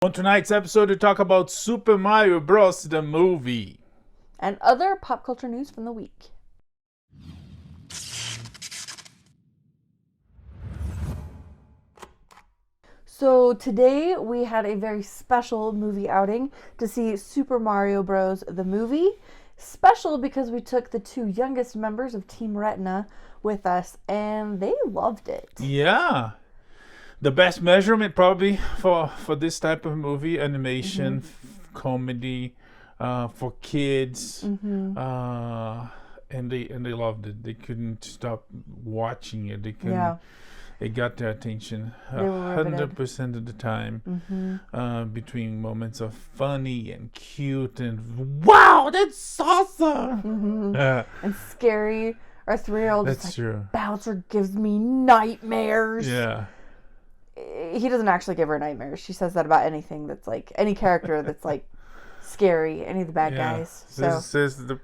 On tonight's episode, we talk about Super Mario Bros. The movie. And other pop culture news from the week. So today we had a very special movie outing to see Super Mario Bros. The movie. Special because we took the two youngest members of Team Retina with us and they loved it. Yeah. The best measurement probably for this type of movie, animation, comedy, for kids, and they loved it. They couldn't stop watching it. They couldn't. Yeah. It got their attention 100% of the time. Between moments of funny and cute and wow, that's awesome. And scary. Our 3-year-old is like, true. Bowser gives me nightmares. Yeah. He doesn't actually give her nightmares. She says that about anything that's like any character that's like scary, any of the bad guys. Says the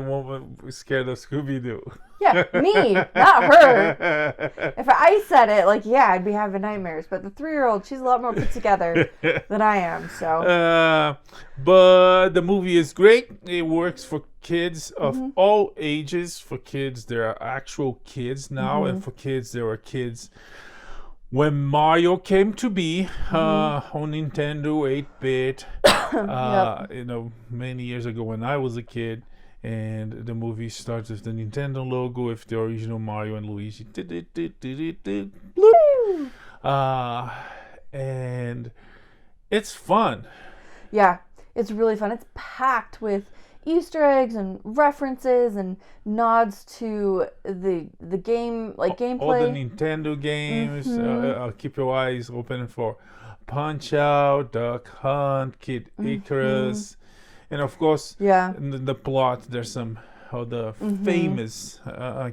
woman who's scared of Scooby-Doo. Yeah, me, not her. If I said it, like, yeah, I'd be having nightmares. But the 3-year-old, she's a lot more put together than I am. So, but the movie is great. It works for kids of all ages. For kids, there are actual kids now, and for kids, there are kids. When Mario came to be on Nintendo 8-bit, many years ago when I was a kid, and the movie starts with the Nintendo logo with the original Mario and Luigi. And it's fun. Yeah, it's really fun. It's packed with Easter eggs and references and nods to the game, like gameplay. All the Nintendo games. Keep your eyes open for Punch Out, Duck Hunt, Kid Icarus, and of course, in the plot, there's some other famous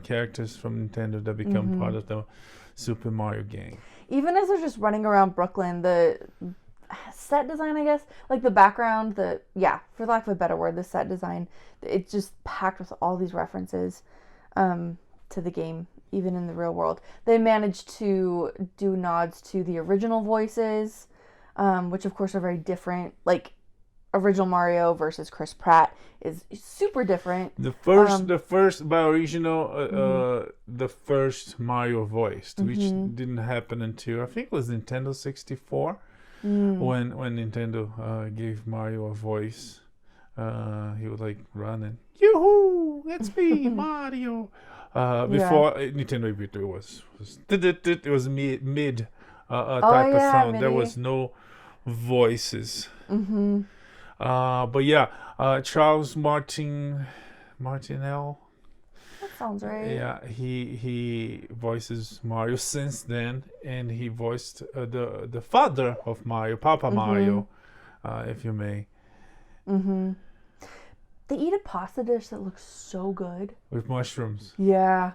characters from Nintendo that become part of the Super Mario game. Even as they're just running around Brooklyn, the set design, I guess, like the background, for lack of a better word, the set design, it's just packed with all these references to the game, even in the real world. They managed to do nods to the original voices, which of course are very different. Like original Mario versus Chris Pratt is super different. The first by original, the first Mario voiced, which didn't happen until I think it was Nintendo 64. When Nintendo gave Mario a voice, he would like run and yoo-hoo, it's me, Mario. Before Nintendo 8-bit, it was mid type of sound. MIDI. There was no voices. But Charles Martineau. That sounds right. Yeah, he voices Mario since then, and he voiced the father of Mario, Papa Mario, if you may. They eat a pasta dish that looks so good. With mushrooms. Yeah.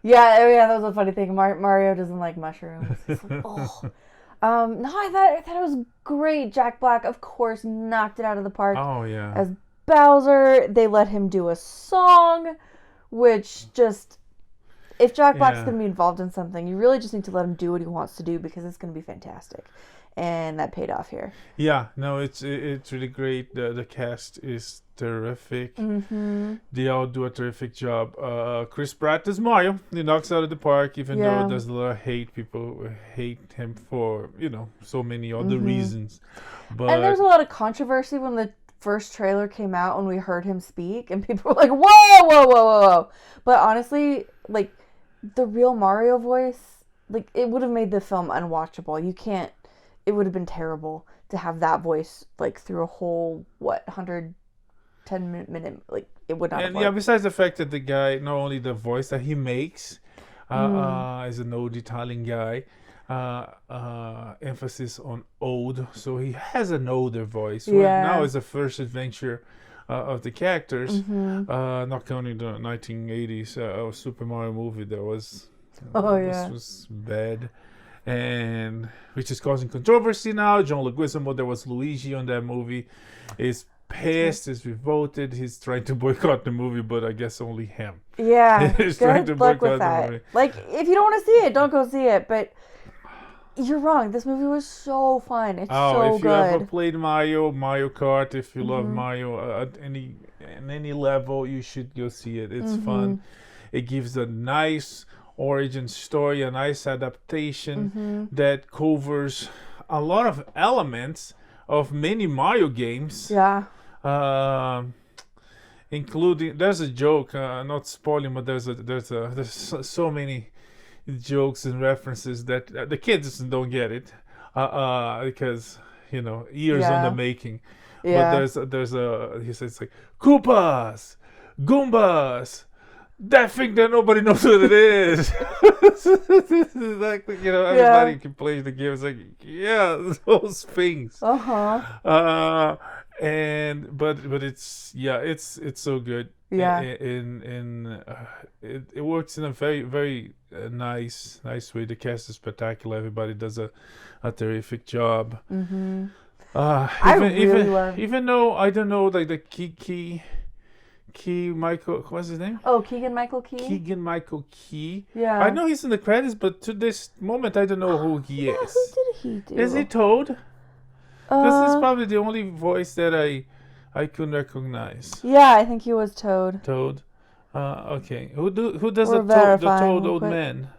That was a funny thing. Mario doesn't like mushrooms. He's like, oh. No, I thought it was great. Jack Black, of course, knocked it out of the park. Oh yeah. As Bowser, they let him do a song. Which just, if Jack Black's going to be involved in something, you really just need to let him do what he wants to do because it's going to be fantastic. And that paid off here. Yeah, no, it's really great. The cast is terrific. They all do a terrific job. Chris Pratt is Mario. He knocks out of the park, even though there's a lot of hate. People hate him for, so many other reasons. But and there's a lot of controversy when the first trailer came out when we heard him speak and people were like, whoa. But honestly, like the real Mario voice, like it would have made the film unwatchable. It would have been terrible to have that voice like through a whole 110-minute, like it would not have worked. Besides the fact that the guy, not only the voice that he makes is an old Italian guy, emphasis on old, so he has an older voice. Now is the first adventure of the characters, not counting the 1980s Super Mario movie that was this was bad, and which is causing controversy now. John Leguizamo, there was Luigi on that movie, is pissed, is revolted. He's trying to boycott the movie, but I guess only him. Yeah, He's trying to good luck boycott with the that. movie. Like, if you don't want to see it, don't go see it. But You're wrong. This movie was so fun. It's so if you good. ever played Mario Kart, if you love Mario at any level, you should go see it. It's fun. It gives a nice origin story, a nice adaptation that covers a lot of elements of many Mario games. Yeah. Including, there's a joke, not spoiling, but there's so many jokes and references that the kids don't get it because years on the making. Yeah. But there's a he says like Koopas, Goombas, that thing that nobody knows what it is. Like everybody can play the game. It's like those things. But it's so good. Yeah. It works in a very very nice way. The cast is spectacular. Everybody does a terrific job. Even though I don't know, like the Key Michael, what's his name? Oh, Keegan-Michael Key. Keegan-Michael Key. Yeah. I know he's in the credits, but to this moment I don't know who he is. Who did he do? Is he Toad? This is probably the only voice that I couldn't recognize. Yeah, I think he was Toad. Toad. Okay. Who does the Toad old man?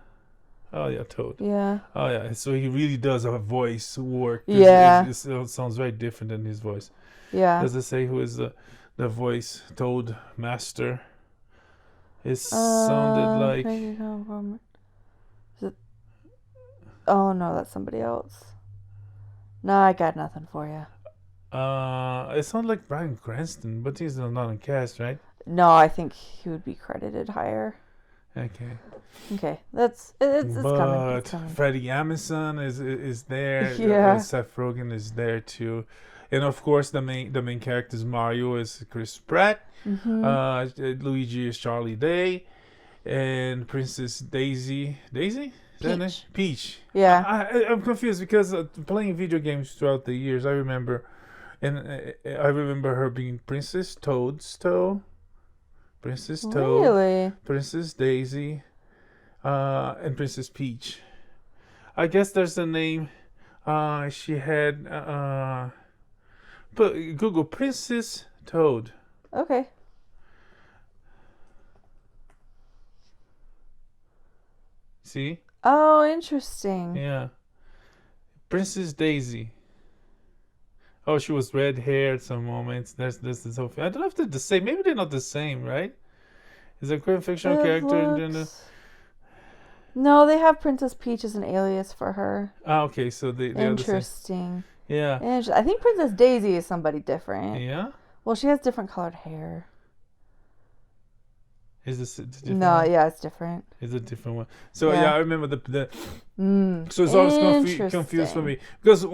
Oh yeah, Toad. Yeah. Oh yeah. So he really does a voice work. Yeah. It sounds very different than his voice. Yeah. Does it say who is the voice Toad master? It sounded like. Is it... Oh no, that's somebody else. No, I got nothing for you. It sounds like Bryan Cranston, but he's not on cast, right? No, I think he would be credited higher. Okay. It's coming. But Freddie Emerson is there. Yeah. Seth Rogen is there too, and of course the main character is Mario is Chris Pratt. Luigi is Charlie Day, and Princess Daisy. Peach. Yeah. I'm confused because playing video games throughout the years, I remember her being Princess Toadstool, Princess Toad, really? Princess Daisy, and Princess Peach. I guess there's a name. She had. But Google Princess Toad. Okay. See? Oh, interesting. Yeah. Princess Daisy. Oh, she was red hair at some moments. There's this whole thing. I don't know if they're the same. Maybe they're not the same, right? Is it a fictional character? No, they have Princess Peach as an alias for her. Ah, okay. So they interesting. Yeah. I think Princess Daisy is somebody different. Yeah. Well, she has different colored hair. Is this a different No, one? yeah, it's different. It's a different one. So yeah, I remember the so it's always confused for me because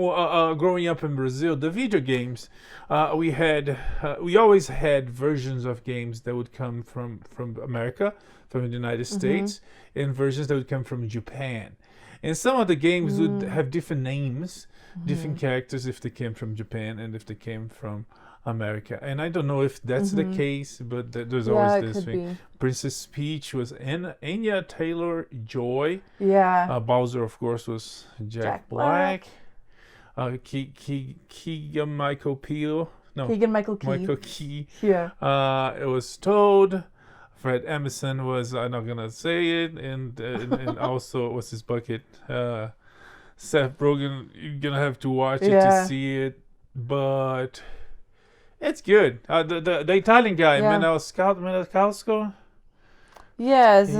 growing up in Brazil, the video games we always had versions of games that would come from America, from the United States, and versions that would come from Japan. And some of the games would have different names, different characters if they came from Japan and if they came from America. And I don't know if that's the case, but there's always this thing. Be. Princess Peach was Anya Taylor-Joy. Yeah. Bowser, of course, was Jack Black. Keegan-Michael Key. Michael Key. Yeah. It was Toad. Fred Emerson was, I'm not going to say it. And also, what's his bucket? Seth Rogen, you're going to have to watch it to see it. But it's good. The Italian guy, Maniscalco. Yes.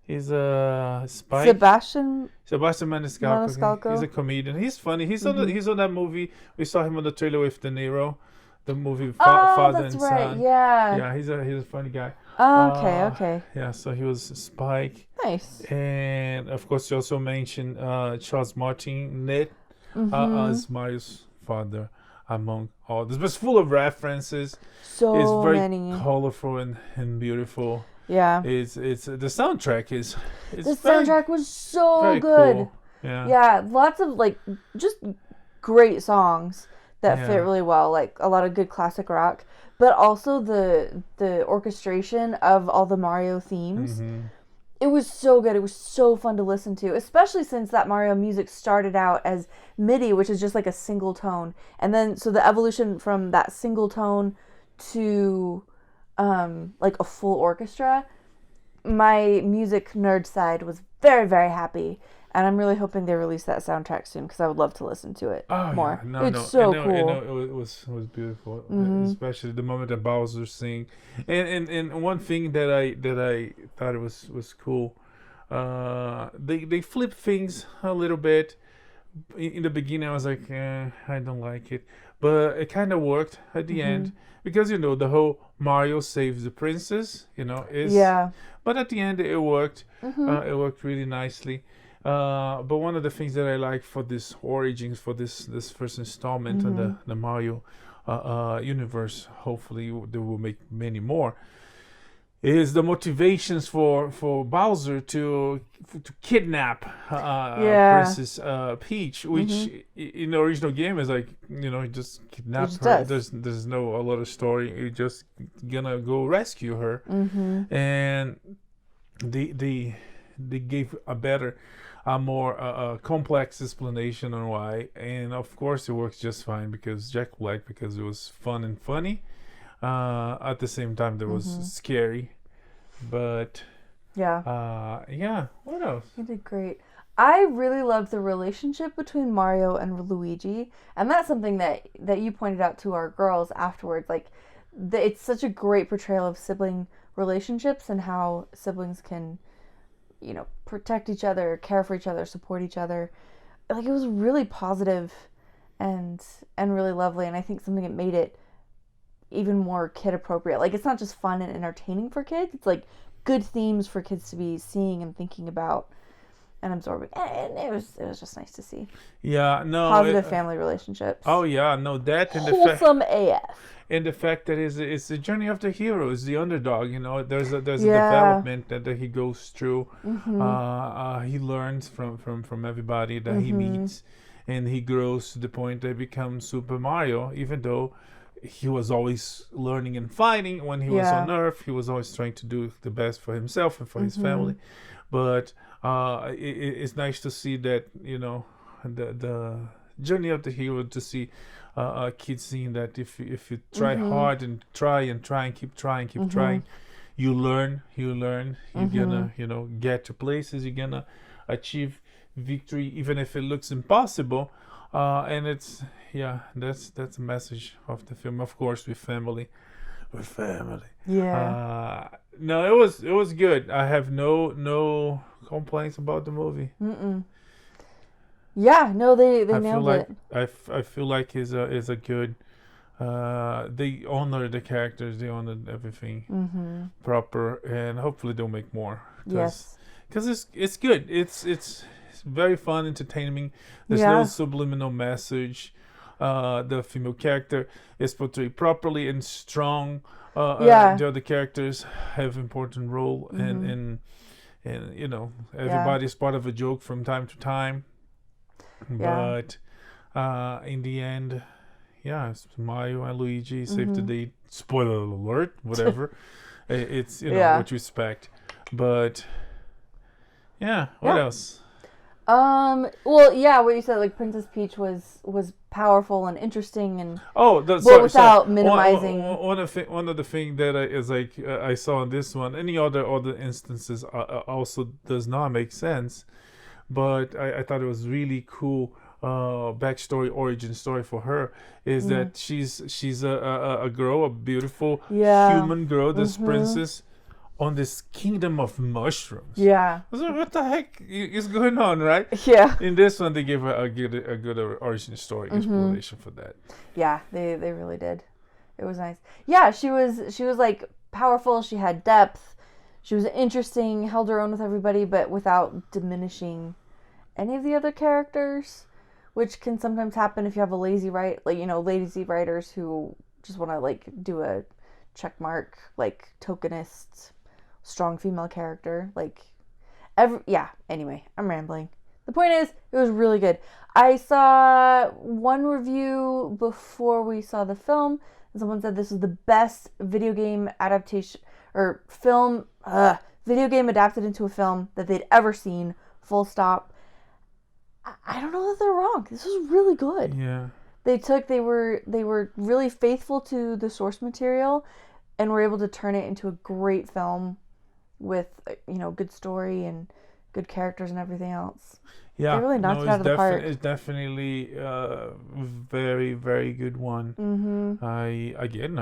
He's a spy. Sebastian Maniscalco. He's a comedian. He's funny. He's on that movie. We saw him on the trailer with De Niro. The movie Father and Son. Right. Yeah. Yeah, he's a funny guy. Oh, okay. Yeah, so he was Spike. Nice. And of course, you also mentioned Charles Martinet as Mario's father. Among all this, but it's full of references. It's very colorful and beautiful. Yeah. It's the soundtrack is. The soundtrack was so good. Cool. Yeah. Yeah, lots of just great songs that fit really well, like a lot of good classic rock, but also the orchestration of all the Mario themes. It was so good. It was so fun to listen to, especially since that Mario music started out as MIDI, which is just like a single tone. And then, so the evolution from that single tone to like a full orchestra, my music nerd side was very, very happy. And I'm really hoping they release that soundtrack soon because I would love to listen to it more. Yeah. No, it's so cool. It was beautiful, especially the moment that Bowser sing. And one thing that I thought it was cool, they flip things a little bit. In the beginning, I was like, I don't like it, but it kind of worked at the end because the whole Mario saves the princess, is But at the end, it worked. It worked really nicely. But one of the things that I like for this origins, for this first installment on the Mario universe, hopefully they will make many more, is the motivations for Bowser to kidnap Princess Peach, which in the original game is like, he just kidnap her. There's no a lot of story. You're just gonna go rescue her, and they gave a more complex explanation on why, and of course it works just fine because Jack Black, because it was fun and funny. At the same time, that was scary, but what else? He did great. I really loved the relationship between Mario and Luigi, and that's something that you pointed out to our girls afterwards. Like, it's such a great portrayal of sibling relationships and how siblings can, protect each other, care for each other, support each other. Like, it was really positive and really lovely, and I think something that made it even more kid appropriate. Like, it's not just fun and entertaining for kids, it's like good themes for kids to be seeing and thinking about and absorbing, and it was just nice to see. Positive family relationships. That and wholesome AF. And the fact that it's the journey of the hero, is the underdog. There's a development that he goes through. He learns from everybody that he meets, and he grows to the point that he becomes Super Mario. Even though he was always learning and fighting when he was on Earth, he was always trying to do the best for himself and for his family. But it's nice to see that the journey of the hero, to see kids seeing that if you try hard and try and keep trying, you learn, you're gonna get to places, you're gonna achieve victory even if it looks impossible, and it's that's a message of the film, of course, with family. No, it was good. I have no complaints about the movie. Yeah, no, they nailed it. I feel like is a good. They honor the characters. They honored everything proper, and hopefully they'll make more. Because it's good. It's very fun, entertaining. There's no subliminal message. The female character is portrayed properly and strong. The other characters have important role, and everybody's part of a joke from time to time. But in the end, it's Mario and Luigi save the day. Spoiler alert, whatever. It's what you expect. But what else? What you said, like Princess Peach was powerful and interesting, and without minimizing. One of the things that is like I saw in this one, any other instances also does not make sense. But I thought it was really cool backstory, origin story for her, is that she's a girl, a beautiful human girl, this princess on this kingdom of mushrooms. I was like, what the heck is going on, right? In this one, they gave her a good origin story explanation for that. They really did. It was nice. She was like powerful. She had depth. She was interesting, held her own with everybody, but without diminishing any of the other characters, which can sometimes happen if you have a lazy writers who just want to do a check mark, tokenist, strong female character. Anyway, I'm rambling. The point is, it was really good. I saw one review before we saw the film, and someone said this was the best video game adaptation or film video game adapted into a film that they'd ever seen, full stop. I don't know that they're wrong. This was really good. Yeah. They were really faithful to the source material and were able to turn it into a great film with, good story and good characters and everything else. Yeah, they really knocked it out of the park. It's definitely a very, very good one. Mm-hmm. I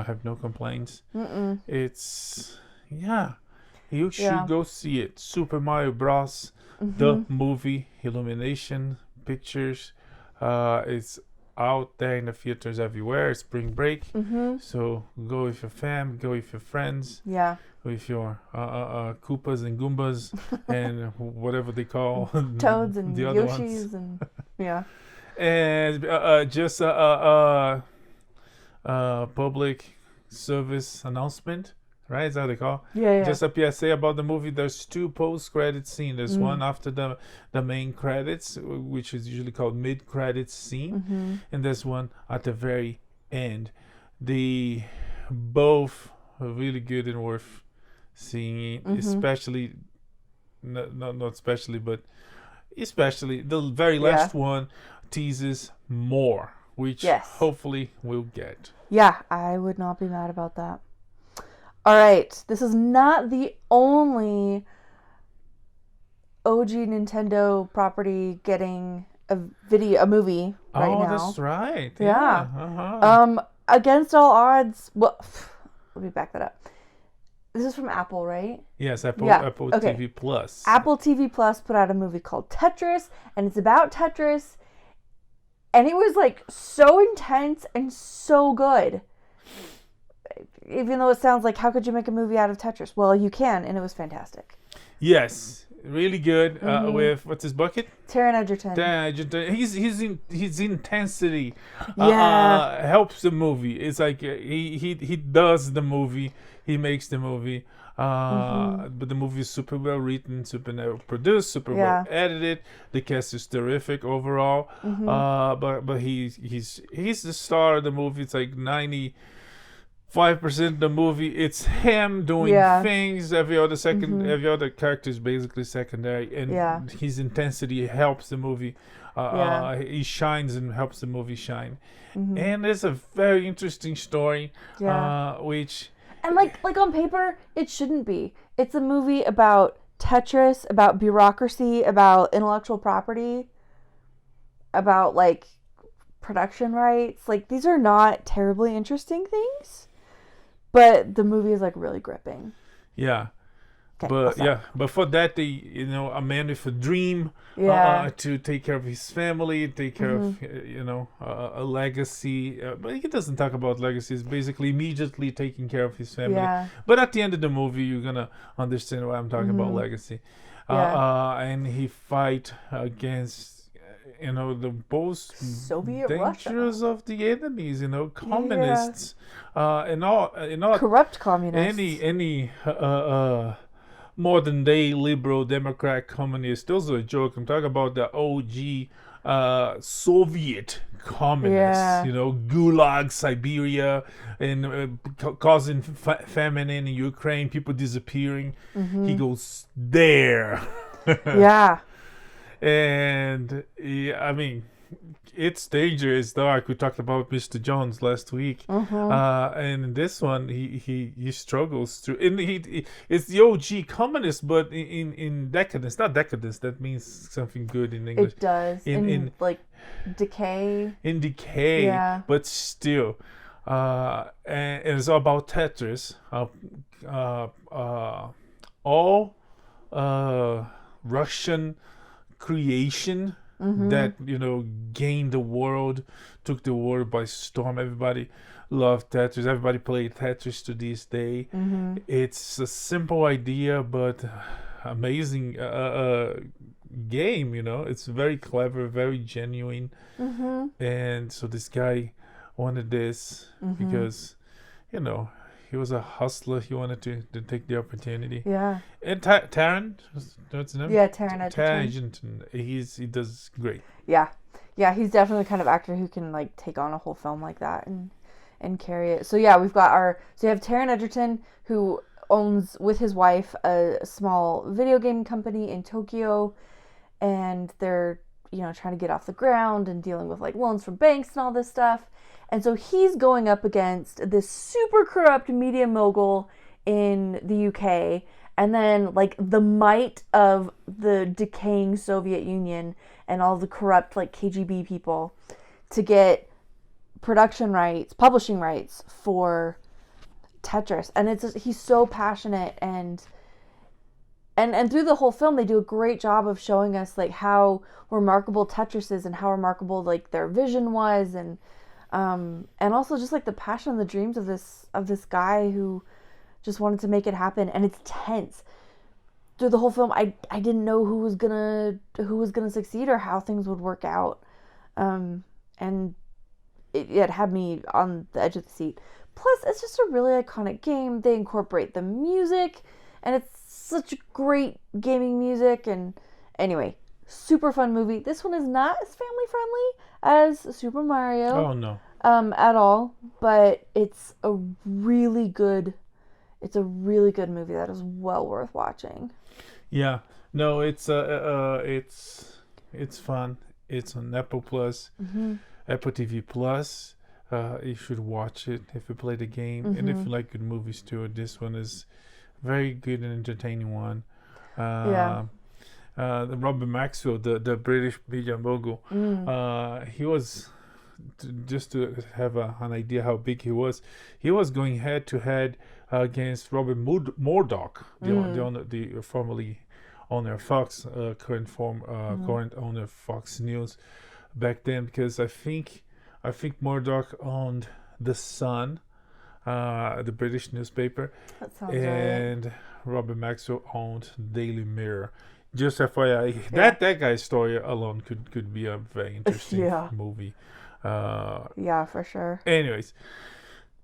have no complaints. Mm-mm. It's you should go see it. Super Mario Bros. The movie, Illumination Pictures. It's out there in the theaters everywhere. It's spring break, so go with your fam, go with your friends. Yeah. With your Koopas and Goombas and whatever they call Toads and the other Yoshis ones. and And just public service announcement, right? Is that what they call? Yeah. Just a PSA about the movie. There's 2 post-credit scenes. There's one after the main credits, which is usually called mid-credits scene, and there's one at the very end. They both are really good and worth seeing, especially especially the very last one teases more, which hopefully we'll get. Yeah, I would not be mad about that. All right, this is not the only OG Nintendo property getting a movie right now. Oh, that's right. Yeah. Against all odds. Well, let me back that up. This is from Apple, right? Yes, Apple TV Plus. Apple TV Plus put out a movie called Tetris, and it's about Tetris, and it was like so intense and so good. Even though it sounds like, how could you make a movie out of Tetris? Well, you can, and it was fantastic. Yes, really good. With what's his bucket? Taron Egerton. His intensity helps the movie. It's like he does the movie. He makes the movie. But the movie is super well written, super well produced, super well edited. The cast is terrific overall. But he's the star of the movie. It's like 95% of the movie, it's him doing things. Every other character is basically secondary, and his intensity helps the movie. He shines and helps the movie shine. And it's a very interesting story, which. And like on paper, it shouldn't be. It's a movie about Tetris, about bureaucracy, about intellectual property, about like production rights. Like, these are not terribly interesting things, but the movie is like really gripping. Yeah. Okay, but for that, a man with a dream to take care of his family, take care of a legacy. But he doesn't talk about legacy. It's basically immediately taking care of his family. Yeah. But at the end of the movie, you're gonna understand why I'm talking about legacy. And he fight against the most Soviet dangerous Russia of the enemies. Communists, and all corrupt communists. Any modern day liberal democrat communist. Those are a joke. I'm talking about the OG Soviet communists, Gulag, Siberia, and causing famine in Ukraine, people disappearing. He goes there. And I mean, it's dangerous, dark. We talked about Mr. Jones last week, and in this one, he struggles through. And it's the OG communist, but in decadence. Not decadence. That means something good in English. It does. In like decay. In decay, but still, and it's all about Tetris. All Russian creation that gained the world, took the world by storm. Everybody loved Tetris. Everybody played Tetris to this day. It's a simple idea, but amazing game. It's very clever, very genuine. And so this guy wanted this because he was a hustler. He wanted to take the opportunity. Yeah. And Taron, what's his name? Yeah, Taron Egerton. Taron Egerton. He does great. Yeah. Yeah, he's definitely the kind of actor who can like take on a whole film like that and carry it. So yeah, you have Taron Egerton, who owns, with his wife, a small video game company in Tokyo, and they're, trying to get off the ground and dealing with like loans from banks and all this stuff. And so he's going up against this super corrupt media mogul in the UK, and then like the might of the decaying Soviet Union and all the corrupt like KGB people to get production rights, publishing rights for Tetris. And he's so passionate, and through the whole film they do a great job of showing us like how remarkable Tetris is and how remarkable like their vision was, and also just like the passion and the dreams of this guy who just wanted to make it happen. And it's tense through the whole film. I didn't know who was gonna succeed or how things would work out, and it had me on the edge of the seat. Plus, it's just a really iconic game. They incorporate the music, and it's such great gaming music. And anyway, super fun movie. This one is not as family friendly as Super Mario. Oh no. At all, but it's a really good movie that is well worth watching. Yeah. No, it's fun. It's on Apple Plus, Apple TV Plus. You should watch it if you play the game, and if you like good movies too. This one is very good and entertaining one. Robert Maxwell, the British media mogul, he was, just to have an idea how big he was going head to head against Robert Murdoch, the formerly owner of Fox, current owner of Fox News back then, because I think Murdoch owned The Sun, the British newspaper, and Robert Maxwell owned Daily Mirror. Just FYI, that guy's story alone could be a very interesting movie. For sure. Anyways,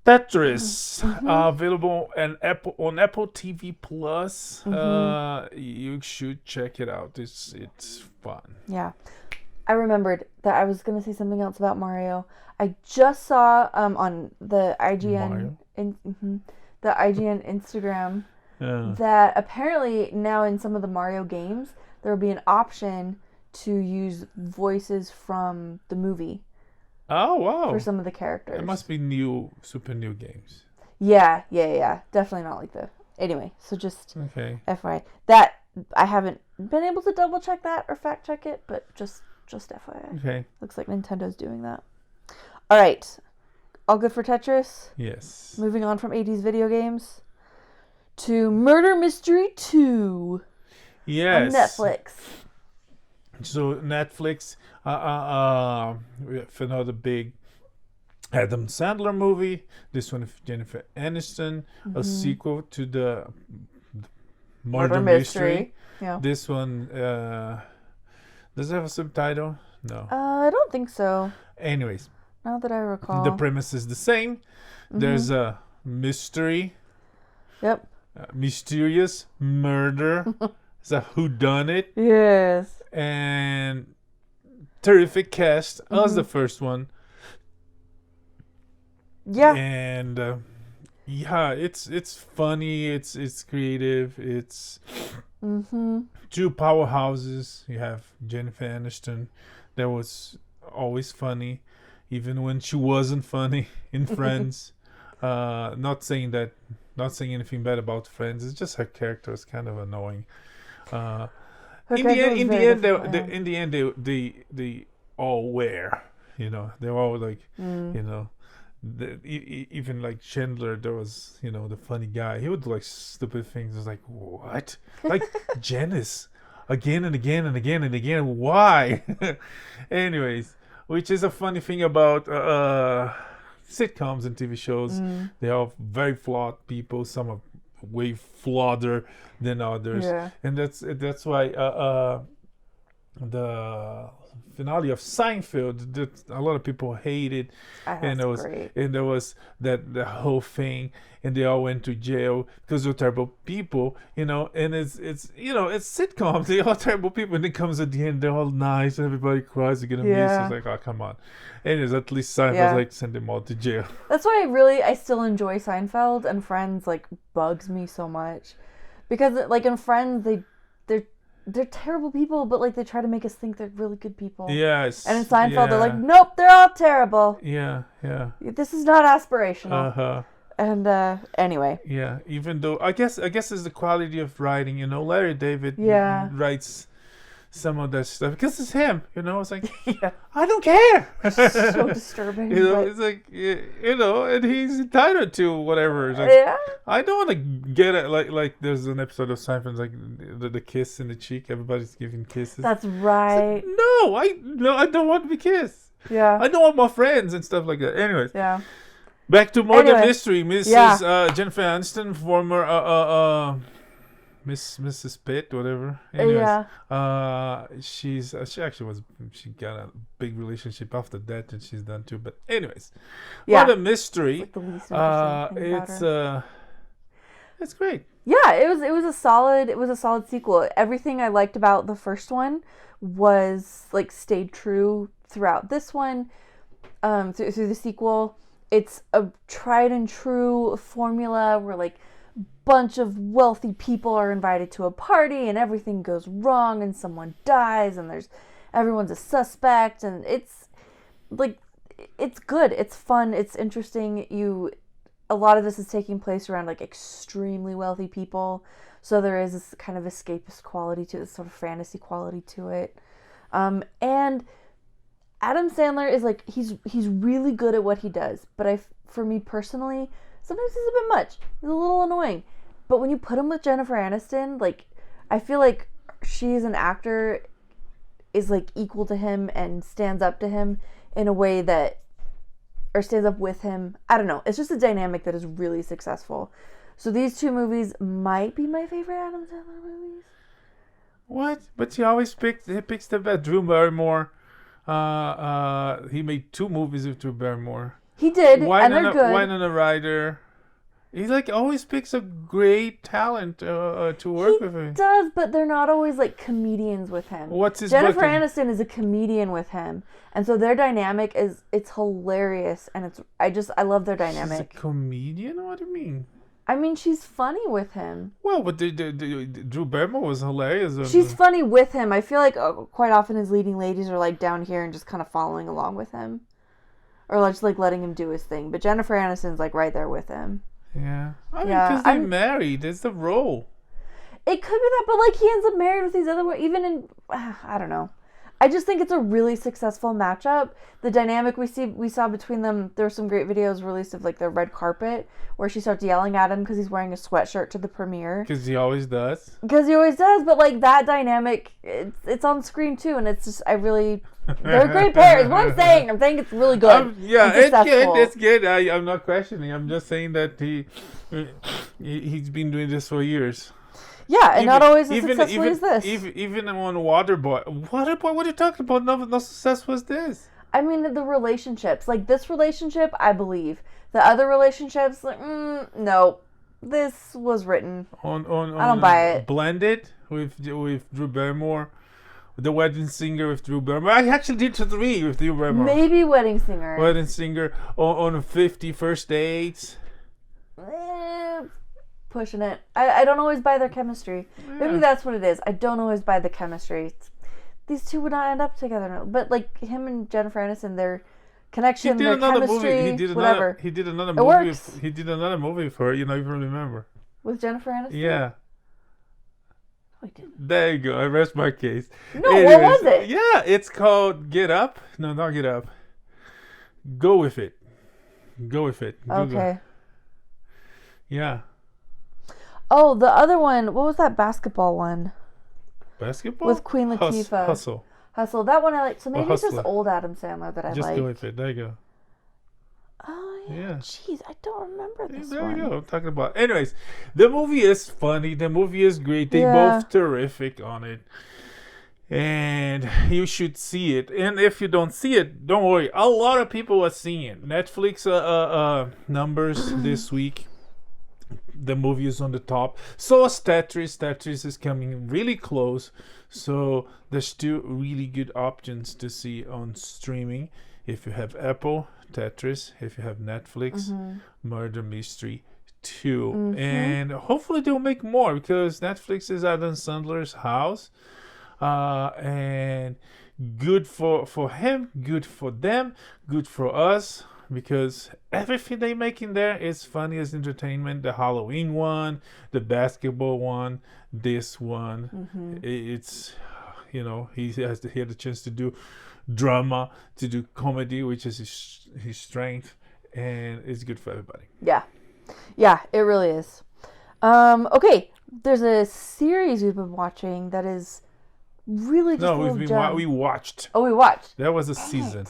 Tetris, available on Apple TV Plus. You should check it out. It's fun. Yeah, I remembered that I was gonna say something else about Mario. I just saw on the IGN the IGN Instagram that apparently now in some of the Mario games there will be an option to use voices from the movie. Oh wow! For some of the characters, it must be super new games. Yeah. Definitely not like the. Anyway, so just FYI that I haven't been able to double check that or fact check it, but just FYI. Okay. Looks like Nintendo's doing that. All right, all good for Tetris. Yes. Moving on from 80s video games to Murder Mystery 2. Yes. On Netflix. So Netflix, with another big Adam Sandler movie. This one with Jenifer Aniston, a sequel to the Murder Mystery. Yeah. This one does it have a subtitle? No. I don't think so. Anyways, not that I recall. the premise is the same. There's a mystery. Yep. Mysterious murder. It's a whodunit. Yes. And terrific cast as the first one. Yeah. And it's funny. It's creative. It's two powerhouses. You have Jenifer Aniston, that was always funny, even when she wasn't funny in Friends. Not saying anything bad about Friends. It's just her character is kind of annoying. In the end, they all wear. They're all like, even like Chandler, there was, the funny guy. He would do like stupid things. It was like, what? Like Janice, again and again and again and again. Why? Anyways, which is a funny thing about sitcoms and TV shows. They are very flawed people. Some are way flaweder than others, and that's why the finale of Seinfeld that a lot of people hated, and there was that the whole thing, and they all went to jail because they're terrible people, and it's sitcoms, they're all terrible people, and it comes at the end, they're all nice, and everybody cries, they get amused. It's like, oh, come on. Anyways, at least Seinfeld's like send them all to jail. That's why I still enjoy Seinfeld, and Friends like bugs me so much, because like in Friends they're terrible people, but like they try to make us think they're really good people. Yes. And in Seinfeld they're like, nope, they're all terrible. Yeah. This is not aspirational. Uh-huh. And anyway. Yeah, even though I guess it's the quality of writing, Larry David writes some of that stuff because it's him, it's like I don't care. So disturbing. It's like and he's entitled to whatever. It's like, I don't want to get it like there's an episode of Seinfeld like the kiss in the cheek, everybody's giving kisses. That's right. Like, no, I don't want to be kissed. Yeah. I don't want my friends and stuff like that. Anyways. Yeah. Back to Murder Mystery, Mrs. Jenifer Aniston, former Mrs. Pitt, whatever. Anyways, she got a big relationship after that, and she's done too. But anyways, Murder Mystery. It's like the least interesting thing it's great. Yeah, it was a solid sequel. Everything I liked about the first one was like stayed true throughout this one, through the sequel. It's a tried and true formula where like bunch of wealthy people are invited to a party and everything goes wrong and someone dies and everyone's a suspect, and it's like it's good, it's fun, it's interesting. A lot of this is taking place around like extremely wealthy people, so there is this kind of escapist quality to it, this sort of fantasy quality to it, and Adam Sandler is like he's really good at what he does, but for me personally, sometimes he's a bit much. He's a little annoying. But when you put him with Jenifer Aniston, like I feel like she as an actor is like equal to him and stands up to him in a way or stands up with him. I don't know. It's just a dynamic that is really successful. So these two movies might be my favorite Adam Sandler movies. What? But he always picks the best. Drew Barrymore. He made 2 movies with Drew Barrymore. He did, and they're good. Winona Ryder. He like always picks a great talent to work with him. He does, but they're not always like comedians with him. What's his Jenifer Aniston is a comedian with him, and so their dynamic it's hilarious, and I love their dynamic. She's a comedian? What do you mean? I mean, she's funny with him. Well, but Drew Barrymore was hilarious. She's funny with him. I feel like quite often his leading ladies are like down here and just kind of following along with him, or just like letting him do his thing. But Jenifer Aniston's like right there with him. Yeah, I mean, because they're married. It's the role. It could be that, but like he ends up married with these other, even in I don't know. I just think it's a really successful matchup. The dynamic we saw between them, there were some great videos released of like their red carpet where she starts yelling at him because he's wearing a sweatshirt to the premiere. Because he always does. But like that dynamic, it's on screen too, and it's just, they're a great pair. Is what I'm saying. I'm saying it's really good. It's good. I'm not questioning. I'm just saying that he's been doing this for years. Yeah, and not always as successful as this. Even on Waterboy. What are you talking about? Not successful as this. I mean, the relationships. Like, this relationship, I believe. The other relationships, like, no. This was written. I don't buy it. Blended with Drew Barrymore. The Wedding Singer with Drew Barrymore. I actually did 3 with Drew Barrymore. Maybe Wedding Singer. Wedding Singer on 50 First Dates. Pushing it. I don't always buy their chemistry. Yeah. Maybe that's what it is. I don't always buy the chemistry. These two would not end up together. But like him and Jenifer Aniston, their connection, their chemistry, whatever. He did another movie. He did another movie for her. You don't even remember. With Jenifer Aniston? Yeah. Oh, I didn't. There you go. I rest my case. No, anyways, what was it? Yeah, it's called Get Up. No, not Get Up. Go with it. Okay. Yeah. Oh, the other one. What was that basketball one? Basketball? With Queen Latifah. Hustle. That one I like. So maybe it's just old Adam Sandler that I like. Just go with it. There you go. Oh, yeah. Jeez, I don't remember this one. There you go. I'm talking about. Anyways, the movie is funny. The movie is great. They both terrific on it. And you should see it. And if you don't see it, don't worry. A lot of people are seeing it. Netflix numbers this week. The movie is on the top. So is Tetris. Tetris is coming really close. So there's still really good options to see on streaming. If you have Apple, Tetris. If you have Netflix, Murder Mystery 2. And hopefully they'll make more, because Netflix is Adam Sandler's house. And good for him, good for them, good for us, because everything they make in there is funny as entertainment. The Halloween one, the basketball one, this one, it's, he had the chance to do drama, to do comedy, which is his strength, and it's good for everybody. Yeah, it really is. Okay, there's a series we've been watching that is really just we watched. Oh, we watched. That was a season.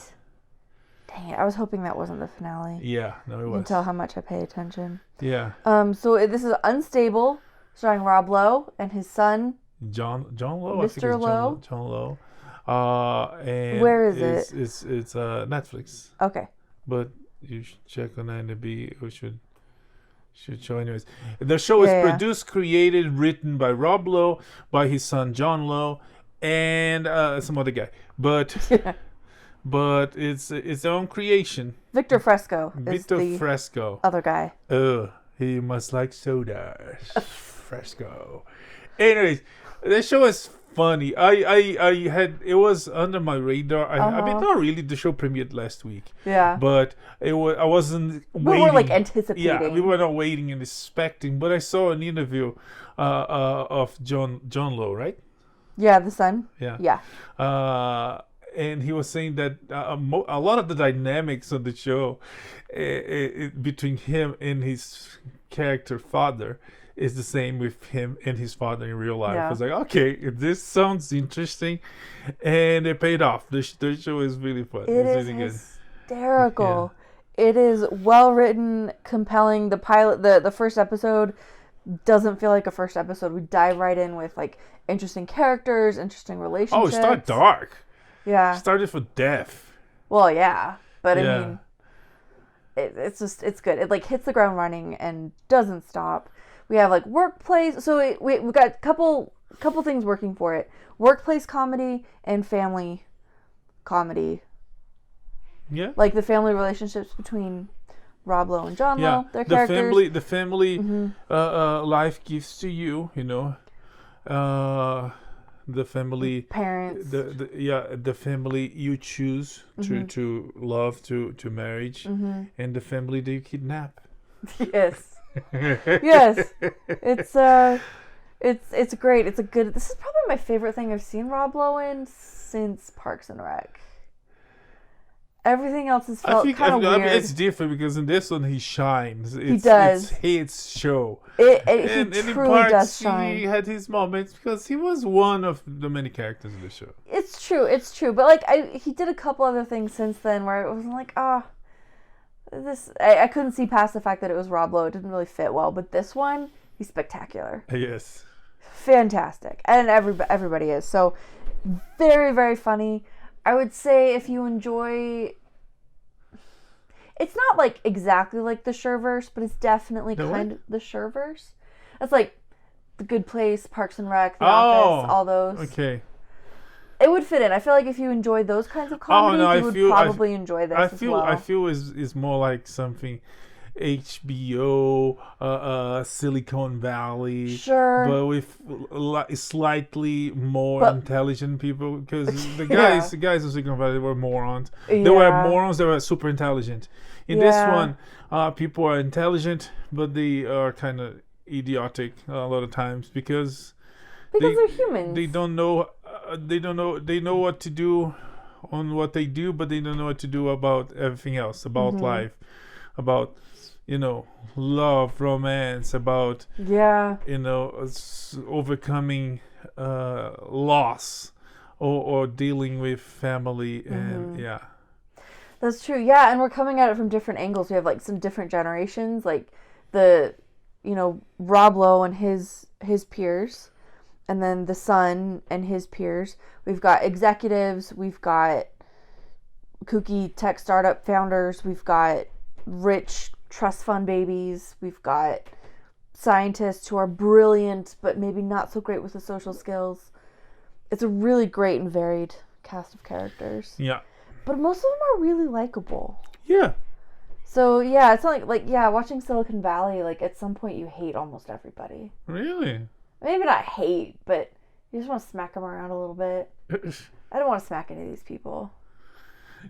Dang it! I was hoping that wasn't the finale. Yeah, no, it was. You can tell how much I pay attention. Yeah. So this is Unstable, starring Rob Lowe and his son John Lowe. Mr. Lowe. John Lowe. And where is it? It's Netflix. Okay. But you should check on IMDb. We should show anyways. The show is produced, created, written by Rob Lowe, by his son John Lowe, and some other guy. But it's its own creation. Victor Fresco is Victor the Fresco. other guy. Oh, he must like soda. Fresco. Anyways, the show is funny. I had, it was under my radar. I mean, not really. The show premiered last week. Yeah. But I wasn't waiting. We were like anticipating. Yeah, we were not waiting and expecting. But I saw an interview of John Lowe, right? Yeah, the son. Yeah. And he was saying that a lot of the dynamics of the show between him and his character father is the same with him and his father in real life. I was like, okay, this sounds interesting, and it paid off. The show is really fun. It's really good. Hysterical. Yeah. It is well written, compelling. The pilot, the first episode, doesn't feel like a first episode. We dive right in with like interesting characters, interesting relationships. Oh, it started dark. Yeah. It started for death. Well, yeah, but I mean, it's good. It like hits the ground running and doesn't stop. We have like workplace. So we got a couple things working for it: workplace comedy and family comedy. Yeah. Like the family relationships between Rob Lowe and John Lowe. Their characters. The family life gives to you. The family parents. The family you choose to love, to marriage, and the family that you kidnap. Yes. Yes, it's great. It's a good. This is probably my favorite thing I've seen Rob Lowe in since Parks and Rec. Everything else has felt kind of weird. I mean, it's different because in this one he shines. He does. It's his show. He truly does shine. He had his moments because he was one of the many characters in the show. It's true. But like he did a couple other things since then where it wasn't like, I couldn't see past the fact that it was Rob Lowe. It didn't really fit well. But this one, he's spectacular. Yes. Fantastic. And everybody is. So very, very funny. I would say if you enjoy... It's not like exactly like the Sherverse, but it's definitely kind of the Sherverse. That's like The Good Place, Parks and Rec, The Office, all those. Okay. It would fit in. I feel like if you enjoy those kinds of comedies, you would probably enjoy this as well. I feel is more like something HBO, Silicon Valley. Sure. But with slightly more intelligent people, because the guys in Silicon Valley were morons. They were morons. They were super intelligent. In this one, people are intelligent, but they are kind of idiotic a lot of times because they're humans. They don't know. They know what to do on what they do, but they don't know what to do about everything else, about life, about love, romance, about overcoming loss or dealing with family and That's true. Yeah, and we're coming at it from different angles. We have like some different generations, like the Rob Lowe and his peers. and then the son and his peers. We've got executives. We've got kooky tech startup founders. We've got rich trust fund babies. We've got scientists who are brilliant, but maybe not so great with the social skills. It's a really great and varied cast of characters. Yeah. But most of them are really likable. Yeah. So, yeah, it's not like watching Silicon Valley, like, at some point you hate almost everybody. Really? Maybe not hate, but you just want to smack them around a little bit. I don't want to smack any of these people.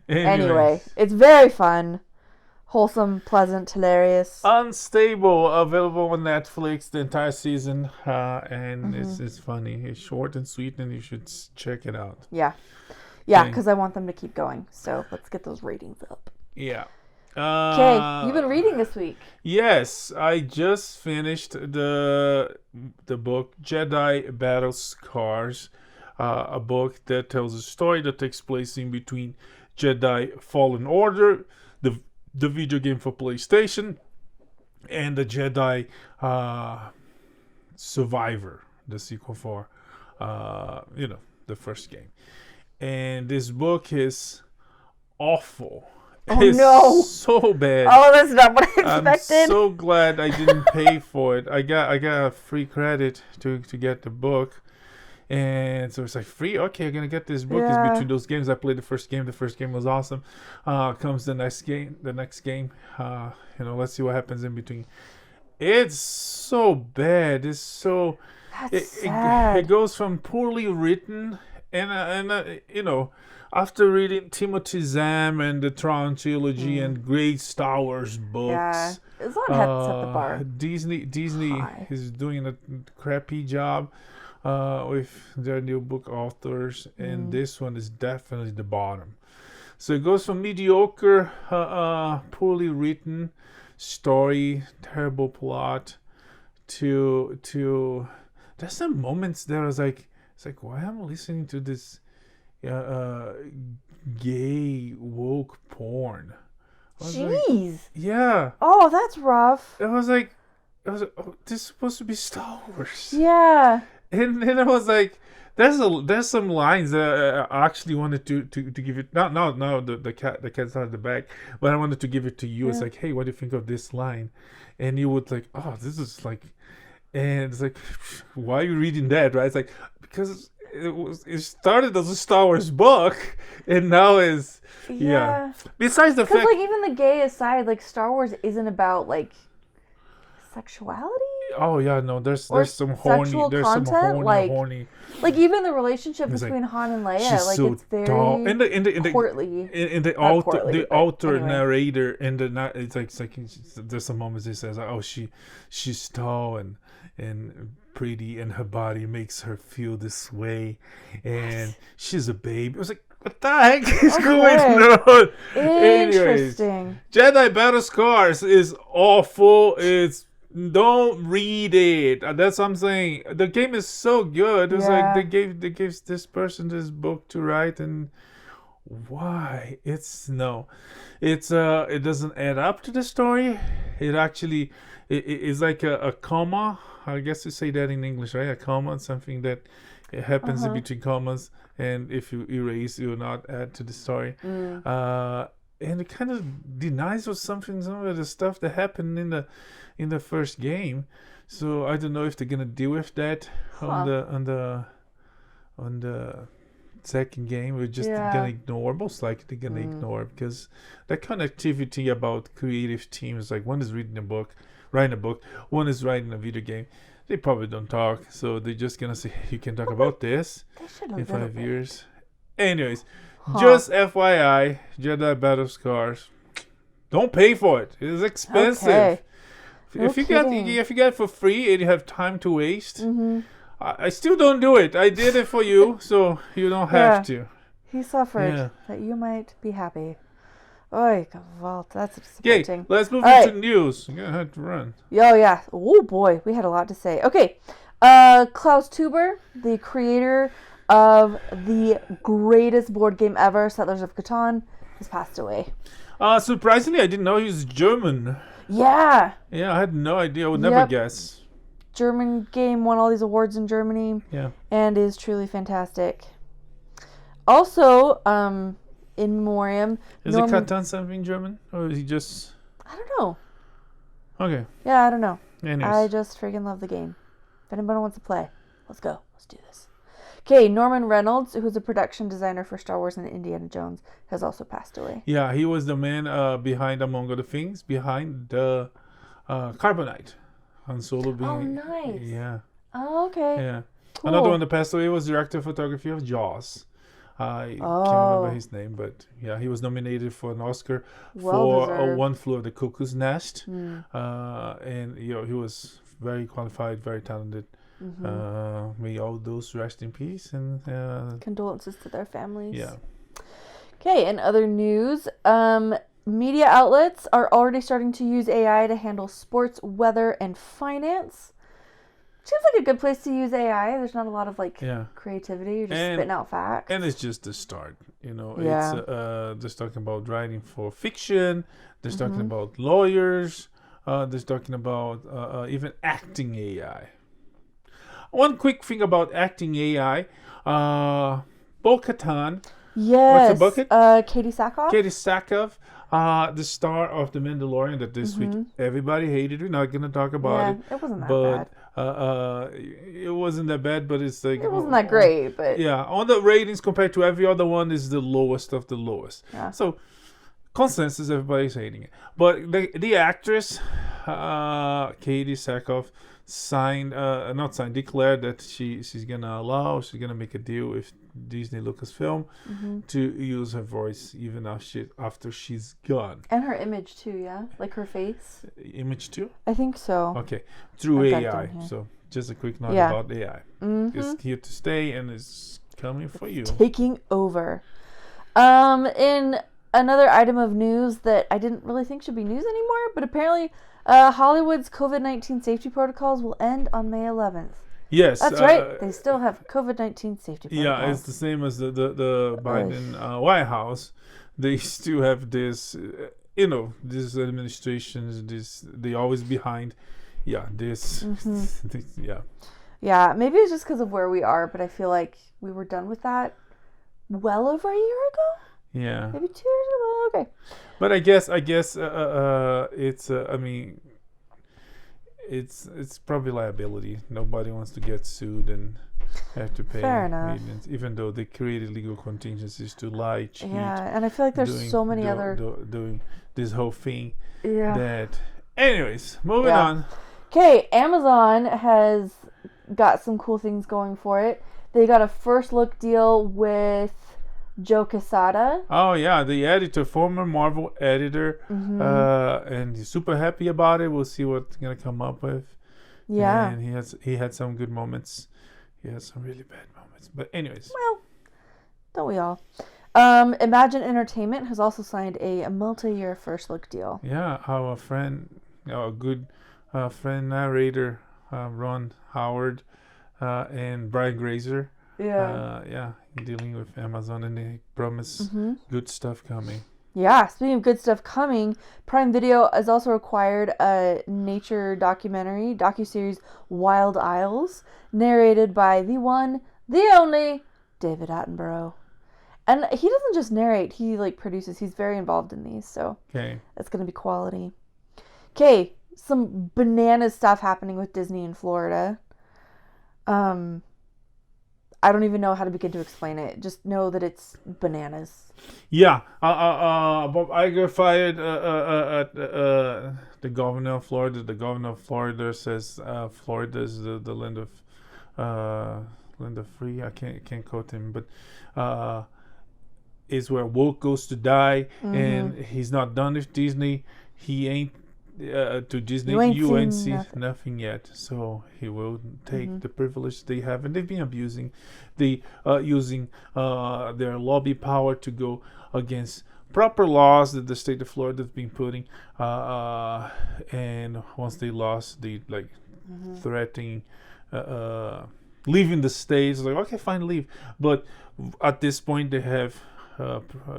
Anyway, it's very fun. Wholesome, pleasant, hilarious. Unstable, available on Netflix the entire season, and it's funny. It's short and sweet, and you should check it out. Yeah, because I want them to keep going. So let's get those ratings up. Yeah. Okay, you've been reading this week. Yes, I just finished the book Jedi Battle Scars, a book that tells a story that takes place in between Jedi Fallen Order, the video game for PlayStation, and the Jedi Survivor, the sequel for the first game. And this book is awful. Oh, it's no. so bad. Oh, that's not what I expected. I'm so glad I didn't pay for it. I got a free credit to get the book. And so it's like, free? Okay, I'm going to get this book. Yeah. It's between those games. I played the first game. The first game was awesome. Comes the next game. Let's see what happens in between. It's so bad. It's so... That's sad. It goes from poorly written and after reading Timothy Zahn and the Tron trilogy and great Star Wars books, it's not had to set the bar. Disney is doing a crappy job with their new book authors, and this one is definitely the bottom. So it goes from mediocre, poorly written story, terrible plot, to there's some moments there I was like, it's like, why am I listening to this gay woke porn? Jeez. Yeah. Oh, that's rough. I was like, oh, this is supposed to be Star Wars. Yeah. And then I was like, there's some lines that I actually wanted to give it. No, the cat's out of the bag. But I wanted to give it to you. Yeah. It's like, hey, what do you think of this line? And you would like, oh, this is like, and it's like, why are you reading that? Right? It's like, because it started as a Star Wars book, and now is Besides the fact, like, even the gay aside, like, Star Wars isn't about like sexuality. Oh yeah, no. There's some horny. There's content, some horny. Like, even the relationship between like, Han and Leia, like, so it's very courtly. In the alter narrator, it's like there's some moments he says, oh, she's tall and pretty, and her body makes her feel this way, and she's a babe. It was like, what the heck is going on? Interesting. Anyways, Jedi Battle Scars is awful. Don't read it. That's what I'm saying. The game is so good. It's like they gave this person this book to write, and why? It doesn't add up to the story. It actually it's like a comma. I guess you say that in English, right? A comma, something that it happens in between commas, and if you erase, it will not add to the story. And it kind of denies some of the stuff that happened in the first game. So I don't know if they're gonna deal with that on the second game. We're just gonna ignore, most likely they're gonna ignore, because that connectivity about creative teams, like one is writing a book, one is writing a video game. They probably don't talk, so they're just gonna say, you can talk about this in 5 years. Anyways, just FYI, Jedi Battle Scars, don't pay for it. It's expensive. Okay. If you get it for free and you have time to waste, I still don't do it. I did it for you, so you don't have to. He suffered that you might be happy. Oy, well, that's disappointing. Okay, let's move into news. You're gonna have to run. Oh yeah. Oh boy, we had a lot to say. Okay, Klaus Teuber, the creator of the greatest board game ever, Settlers of Catan, has passed away. Surprisingly, I didn't know he was German. Yeah. Yeah, I had no idea. I would never guess. German game, won all these awards in Germany. Yeah. And is truly fantastic. Also, in memoriam... Is it Catan something German? Or is he just... I don't know. Okay. Yeah, I don't know. Anyways. I just freaking love the game. If anybody wants to play, let's go. Let's do this. Okay, Norman Reynolds, who's a production designer for Star Wars and Indiana Jones, has also passed away. Yeah, he was the man behind, among other things, behind the Carbonite. Han Solo being... Oh, nice. Yeah. Oh, okay. Yeah. Cool. Another one that passed away was director of photography of Jaws. I can't remember his name, but yeah, he was nominated for an Oscar for One Flew Over the Cuckoo's Nest. And he was very qualified, very talented. May all those rest in peace, and condolences to their families. Yeah. Okay, in other news, media outlets are already starting to use AI to handle sports, weather, and finance. Seems like a good place to use AI. There's not a lot of creativity. You're just spitting out facts. And it's just the start. It's just talking about writing for fiction. There's talking about lawyers. There's talking about even acting AI. One quick thing about acting AI. Bo-Katan. Yes. What's the bucket? Katee Sackhoff. Katee Sackhoff. The star of The Mandalorian that this week everybody hated. We're not going to talk about it. It wasn't that bad. It wasn't that bad, but it's like... It wasn't that great, but... Yeah, on the ratings compared to every other one is the lowest of the lowest. Yeah. So, consensus, everybody's hating it. But the actress, Katee Sackhoff, declared that she's gonna make a deal with Disney Lucasfilm to use her voice even after she's gone. And her image too, yeah? Like her face? Image too? I think so. Okay. Through AI. So just a quick note about AI. It's here to stay and it's coming for you. Taking over. In another item of news that I didn't really think should be news anymore, but apparently Hollywood's COVID-19 safety protocols will end on May 11th. Yes. That's right. They still have COVID-19 safety protocols. Yeah, it's the same as the Biden White House. They still have this, this administration, they always behind. Yeah, this, yeah. Yeah, maybe it's just because of where we are, but I feel like we were done with that well over a year ago. Yeah. Maybe 2 years ago. Okay. But I guess it's it's probably liability. Nobody wants to get sued and have to pay maintenance, even though they created legal contingencies to lie, cheat. Yeah, and I feel like there's so many other doing this whole thing. Yeah. That. Anyways, moving on. Okay, Amazon has got some cool things going for it. They got a first look deal with Joe Quesada. Oh yeah, the editor, former Marvel editor, and he's super happy about it. We'll see what he's gonna come up with. Yeah, and he had some good moments. He had some really bad moments, but anyways. Well, don't we all? Imagine Entertainment has also signed a multi-year first look deal. Yeah, our good friend narrator, Ron Howard, and Brian Grazer. Yeah. Dealing with Amazon, and they promise good stuff coming. Yeah, speaking of good stuff coming, Prime Video has also acquired a nature docuseries Wild Isles, narrated by the one, the only, David Attenborough. And he doesn't just narrate, he produces. He's very involved in these, so it's going to be quality. Okay, some bananas stuff happening with Disney in Florida. I don't even know how to begin to explain it. Just know that it's bananas. Yeah. Bob Iger fired the governor of Florida. The governor of Florida says Florida is the land of free. I can't quote him, but is where woke goes to die, and he's not done with Disney. He ain't to Disney, you ain't seen nothing yet, so he will take the privilege they have, and they've been abusing, using their lobby power to go against proper laws that the state of Florida has been putting, and once they lost, they threatening leaving the state. It's like, okay, fine, leave, but at this point they have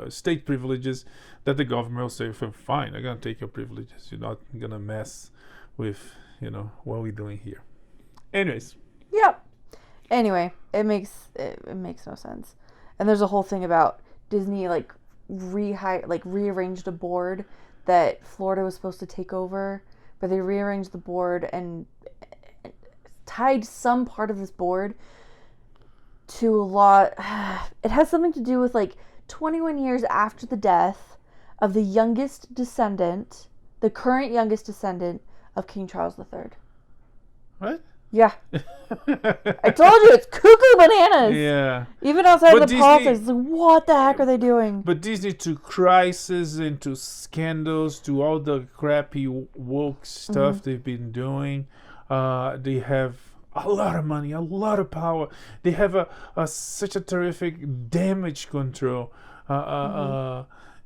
state privileges that the government will say, fine, I'm going to take your privileges. You're not going to mess with, what we're doing here. Anyways. Yep. Anyway, it makes no sense. And there's a whole thing about Disney rearranged a board that Florida was supposed to take over, but they rearranged the board and tied some part of this board to a lot. It has something to do with 21 years after the death of the youngest descendant, the current youngest descendant of King Charles III. What? Yeah. I told you, it's cuckoo bananas. Yeah. Even outside of the politics, it's like, what the heck are they doing? But Disney, to crisis and to scandals, to all the crappy woke stuff they've been doing, they have a lot of money, a lot of power. They have such a terrific damage control.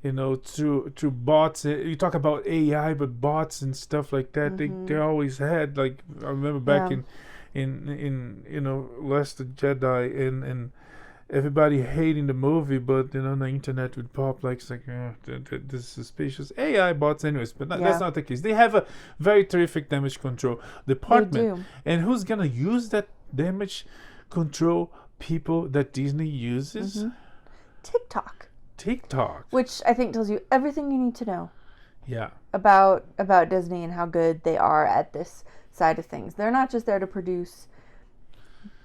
Through bots. You talk about AI, but bots and stuff like that. They always had. I remember back in Last Jedi and everybody hating the movie, but the internet would pop this is suspicious AI bots. Anyways, but that's not the case. They have a very terrific damage control department, and who's gonna use that damage control people that Disney uses? TikTok. Which I think tells you everything you need to know. Yeah. About Disney and how good they are at this side of things. They're not just there to produce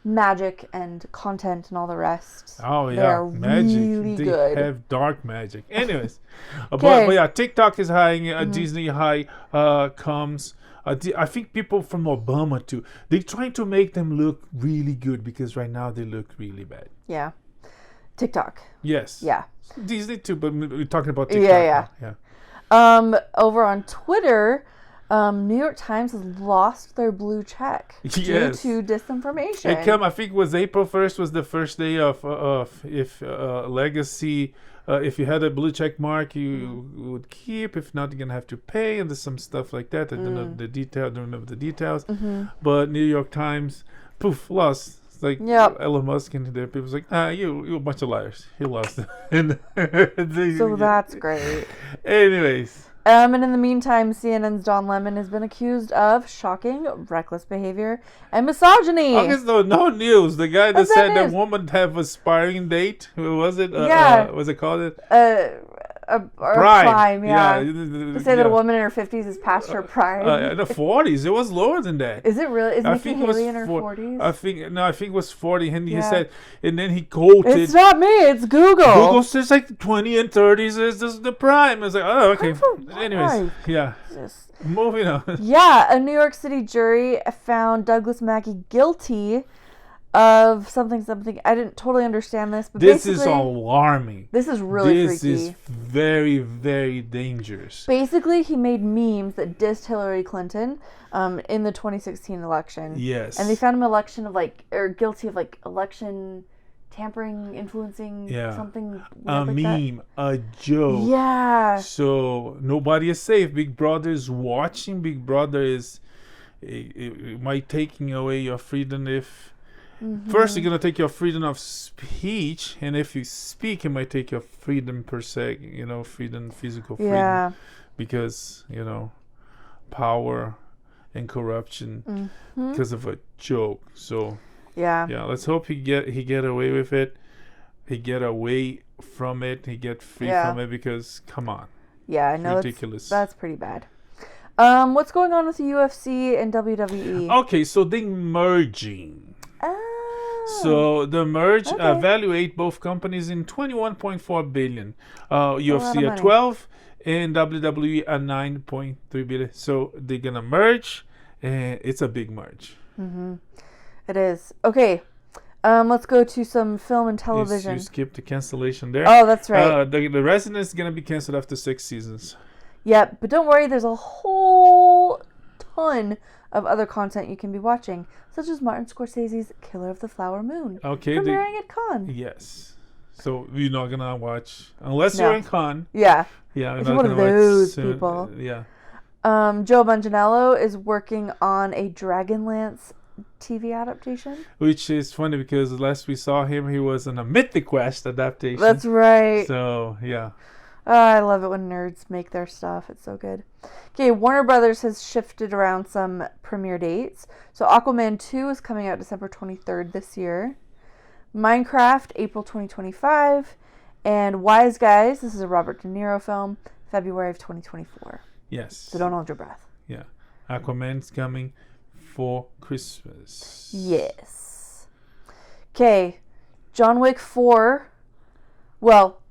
magic and content and all the rest. Oh yeah, they're magic. Really they good. Have dark magic. Anyways, but yeah, TikTok is high. Disney high comes. I think people from Obama too. They're trying to make them look really good because right now they look really bad. Yeah. TikTok. Yes. Yeah. Disney too, but we're talking about TikTok. Yeah. Over on Twitter, New York Times has lost their blue check due to disinformation. I think it was April 1st was the first day of if legacy. If you had a blue check mark, you would keep. If not, you're gonna have to pay, and there's some stuff like that. I don't know the detail. I don't remember the details. But New York Times, lost. Elon Musk and there people's like, you a bunch of liars. He lost it. So that's great. Anyways. And in the meantime, CNN's Don Lemon has been accused of shocking, reckless behavior and misogyny. I guess no news. The guy that said that woman have a sparring date. What was it? Was it called? Prime, yeah. To say that a woman in her 50s is past her prime. In the 40s. It was lower than that. Is it really? Is Nikki Haley in her 40s? I think it was 40. And he said, and then he quoted. It's not me, it's Google. Google says 20 and 30s is the prime. I was like, oh, okay. Anyways, yeah. Moving on. Yeah, a New York City jury found Douglas Mackey guilty of something. I didn't totally understand this, but this is alarming. This is really freaky. This is very, very dangerous. Basically, he made memes that dissed Hillary Clinton in the 2016 election. Yes. And they found him guilty of election tampering, influencing, something. A meme, a joke. Yeah. So nobody is safe. Big Brother is watching. Big Brother is it might taking away your freedom if. First, you're going to take your freedom of speech, and if you speak, it might take your freedom per se, freedom, physical freedom. Yeah. Because, power and corruption because of a joke. So, yeah, let's hope he get away with it. He get away from it. He get free from it because, come on. Yeah, I know. Ridiculous. That's pretty bad. What's going on with the UFC and WWE? Okay, so they merging. So the merge evaluate both companies in $21.4 billion. UFC at 12 and WWE at 9.3 billion. So they're gonna merge, and it's a big merge. It is. Okay. Let's go to some film and television. You skipped the cancellation there. Oh, that's right. The Resident is gonna be canceled after 6 seasons. Yep, but don't worry. There's a whole ton of other content you can be watching, such as Martin Scorsese's Killer of the Flower Moon, premiering at Cannes. Yes. So you're not going to watch, unless you're in Cannes. Yeah. Yeah. If you're one of those people. Yeah. Joe Manganiello is working on a Dragonlance TV adaptation. Which is funny because last we saw him, he was in a Mythic Quest adaptation. That's right. So, yeah. I love it when nerds make their stuff. It's so good. Okay, Warner Brothers has shifted around some premiere dates. So Aquaman 2 is coming out December 23rd this year. Minecraft, April 2025. And Wise Guys, this is a Robert De Niro film, February of 2024. Yes. So don't hold your breath. Yeah. Aquaman's coming for Christmas. Yes. Okay, John Wick 4. Well,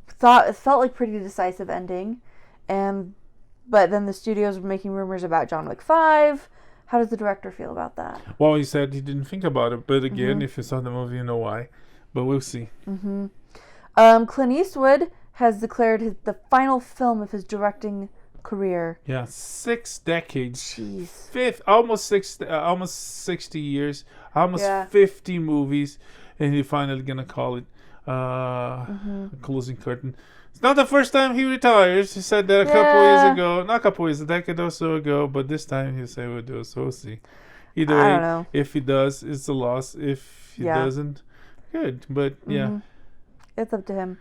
it felt like pretty decisive ending, but then the studios were making rumors about John Wick 5. How does the director feel about that? Well, he said he didn't think about it, but again, if you saw the movie, you know why. But we'll see. Clint Eastwood has declared the final film of his directing career. Yeah, 6 decades. Jeez. Almost 60 years, almost 50 movies, and he's finally gonna call it closing curtain. It's not the first time he retires. He said that a couple years ago, not a couple years, a decade or so ago, but this time he said we'll do it. So we'll see. Either way, I don't know. If he does, it's a loss. If he doesn't, good. But it's up to him.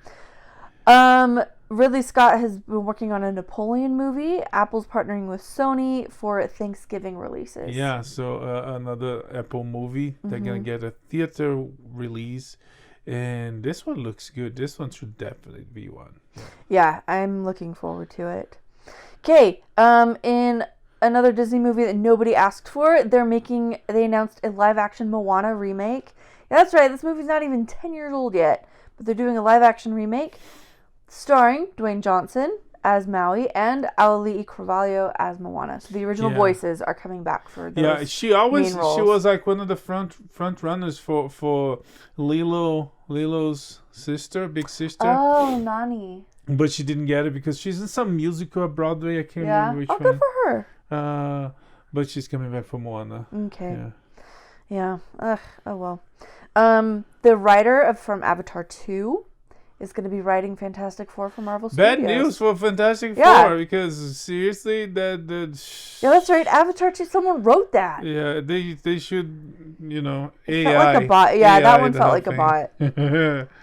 Ridley Scott has been working on a Napoleon movie. Apple's partnering with Sony for Thanksgiving releases. Yeah, so another Apple movie. They're gonna get a theater release. And this one looks good. This one should definitely be one. Yeah, I'm looking forward to it. Okay, in another Disney movie that nobody asked for, they announced a live-action Moana remake. Yeah, that's right, this movie's not even 10 years old yet, but they're doing a live-action remake starring Dwayne Johnson as Maui and Auli'i Cravalho as Moana. So the original voices are coming back for those main roles. She was like one of the front runners for Lilo's sister, big sister. Oh, Nani. But she didn't get it because she's in some musical at Broadway. I can't remember which one. Good for her. But she's coming back for Moana. Okay. Yeah. Ugh. Oh well. The writer from Avatar 2 is going to be writing Fantastic Four for Marvel Studios. Bad news for Fantastic Four because seriously, yeah, that's right. Avatar 2, someone wrote that. Yeah, they should, AI. It felt like a bot. Yeah, that one felt like a bot.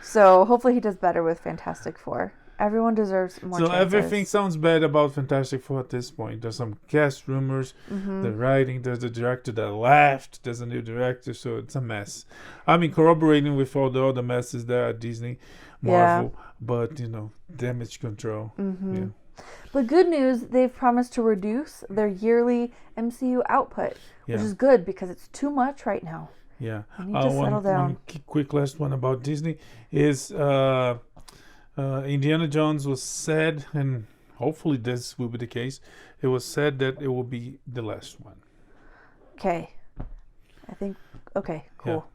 So hopefully he does better with Fantastic Four. Everyone deserves more chances. Everything sounds bad about Fantastic Four at this point. There's some cast rumors, the writing, there's the director that left, there's a new director, so it's a mess. I mean, corroborating with all the other messes there at Disney, Marvel, but, damage control. Yeah. But good news, they've promised to reduce their yearly MCU output, which is good because it's too much right now. Yeah. They need to settle down. One quick last one about Disney is... Indiana Jones was said, and hopefully this will be the case, it was said that it will be the last one. Okay. Okay, cool.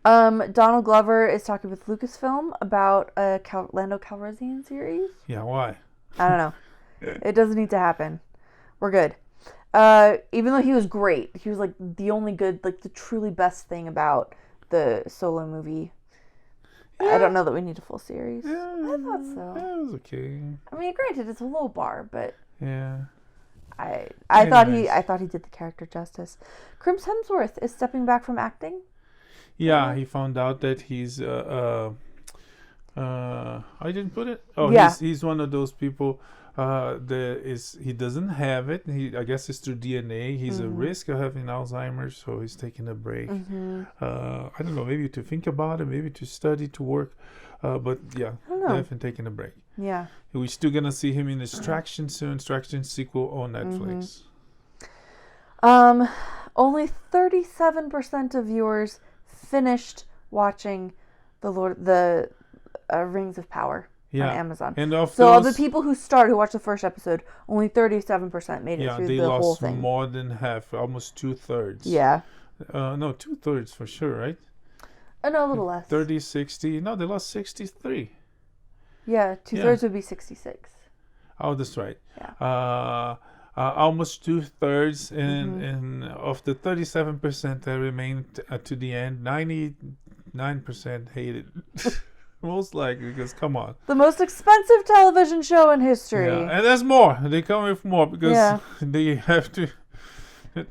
Yeah. Donald Glover is talking with Lucasfilm about a Lando Calrissian series. Yeah, why? I don't know. It doesn't need to happen. We're good. Even though he was great, he was like the only good, like the truly best thing about the Solo movie. I don't know that we need a full series. Yeah, I thought so. It was okay. I mean, granted, it's a low bar, but I thought he did the character justice. Chris Hemsworth is stepping back from acting. Yeah, he found out that he's I didn't put it. Oh, yeah. He's one of those people. He doesn't have it. I guess it's through DNA. He's a risk of having Alzheimer's, so he's taking a break. I don't know, maybe to think about it, maybe to study, to work, but yeah, definitely taking a break. Yeah, we're still gonna see him in Extraction soon. Extraction sequel on Netflix. Only 37% of viewers finished watching the Rings of Power. On Amazon. And of the people who watched the first episode, only 37% made it through the whole thing. Yeah, they lost more than half, almost 2/3. Yeah. No, 2/3 for sure, right? No, a little less. 30, 60. No, they lost 63. Yeah, 2/3 would be 66. Oh, that's right. Yeah. Almost 2/3, and of the 37% that remained to the end, 99% hated. Most likely, because come on. The most expensive television show in history. Yeah, and there's more. They come with more because they have to